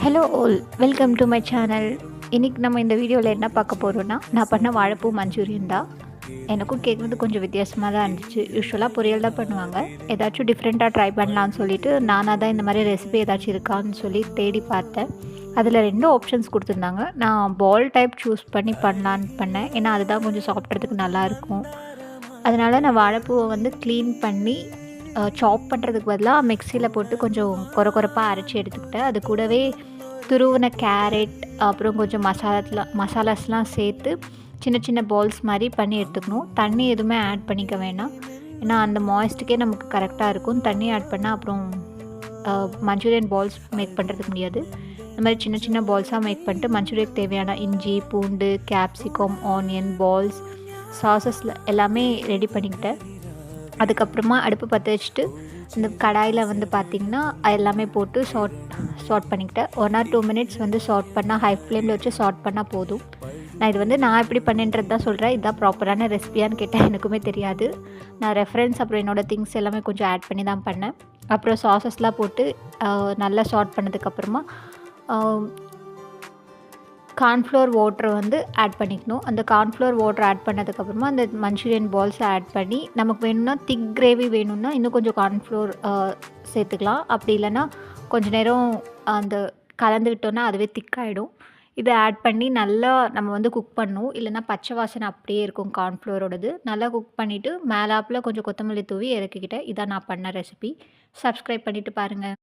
Hello all, welcome to my channel. இன்றைக்கி நம்ம இந்த வீடியோவில் என்ன பார்க்க போகிறோன்னா, நான் பண்ண வாழைப்பூ மஞ்சூரியன் தான். எனக்கும் கேட்குறது கொஞ்சம் வித்தியாசமாக தான் இருந்துச்சு. யூஸ்வலாக பொரியல் தான் பண்ணுவாங்க. ஏதாச்சும் டிஃப்ரெண்ட்டாக ட்ரை பண்ணலான்னு சொல்லிட்டு நானாக தான் இந்த மாதிரி ரெசிபி ஏதாச்சும் இருக்கான்னு சொல்லி தேடி பார்த்தேன். அதில் 2 ஆப்ஷன்ஸ் கொடுத்துருந்தாங்க. நான் பால் டைப் சூஸ் பண்ணி பண்ணலான்னு பண்ணேன். ஏன்னா அதுதான் கொஞ்சம் சாப்பிட்றதுக்கு நல்லாயிருக்கும். அதனால் நான் வாழைப்பூவை வந்து க்ளீன் பண்ணி சாப் பண்ணுறதுக்கு பதிலாக மிக்சியில் போட்டு கொஞ்சம் கொரப்பாக அரைச்சி எடுத்துக்கிட்டேன். அது கூடவே துருவின கேரட், அப்புறம் கொஞ்சம் மசாலாஸ்லாம் சேர்த்து சின்ன சின்ன பால்ஸ் மாதிரி பண்ணி எடுத்துக்கணும். தண்ணி எதுவுமே ஆட் பண்ணிக்க வேணாம். ஏன்னா அந்த மாய்ஸ்ட்டுக்கே நமக்கு கரெக்டாக இருக்கும். தண்ணி ஆட் பண்ணால் அப்புறம் மஞ்சூரியன் பால்ஸ் மேக் பண்ணுறதுக்கு முடியாது. இந்த மாதிரி சின்ன சின்ன பால்ஸாக மேக் பண்ணிட்டு மஞ்சூரியனுக்கு தேவையான இஞ்சி, பூண்டு, கேப்சிகம், ஆனியன், பால்ஸ், சாஸஸில் எல்லாமே ரெடி பண்ணிக்கிட்டேன். அதுக்கப்புறமா அடுப்பு பற்ற வச்சுட்டு இந்த கடாயில் வந்து பார்த்திங்கன்னா எல்லாமே போட்டு சாட் பண்ணிக்கிட்டேன். 1 or 2 minutes வந்து சாட் பண்ணால், ஹை ஃப்ளேமில் வச்சு சாட் பண்ணால் போதும். நான் இது வந்து நான் எப்படி பண்ணேன்றது தான் சொல்கிறேன். இதுதான் ப்ராப்பரான ரெசிபியான்னு கேட்டால் எனக்குமே தெரியாது. நான் ரெஃபரன்ஸ் அப்புறம் என்னோடய திங்ஸ் எல்லாமே கொஞ்சம் ஆட் பண்ணி தான் பண்ணேன். அப்புறம் சாஸஸ்லாம் போட்டு நல்லா சாட் பண்ணதுக்கப்புறமா கார்ன்ஃப்ளவர் வாட்டரை வந்து ஆட் பண்ணிக்கணும். அந்த கார்ன்ஃப்ளவர் வாட்டர் ஆட் பண்ணதுக்கப்புறமா அந்த மஞ்சூரியன் பால்ஸை ஆட் பண்ணி, நமக்கு வேணும்னா திக் கிரேவி வேணும்னா இன்னும் கொஞ்சம் கார்ன்ஃப்ளவர் சேர்த்துக்கலாம். அப்படி இல்லைன்னா கொஞ்சம் நேரம் அந்த கலந்துக்கிட்டோன்னா அதுவே திக்காகிடும். இதை ஆட் பண்ணி நல்லா நம்ம வந்து குக் பண்ணணும். இல்லைன்னா பச்சை வாசனை அப்படியே இருக்கும் கார்ன்ஃப்ளவரோடது. நல்லா குக் பண்ணிவிட்டு மேலாப்பில் கொஞ்சம் கொத்தமல்லி தூவி இறக்கிக்கிட்டேன். இதான் நான் பண்ண ரெசிபி. சப்ஸ்கிரைப் பண்ணிவிட்டு பாருங்கள்.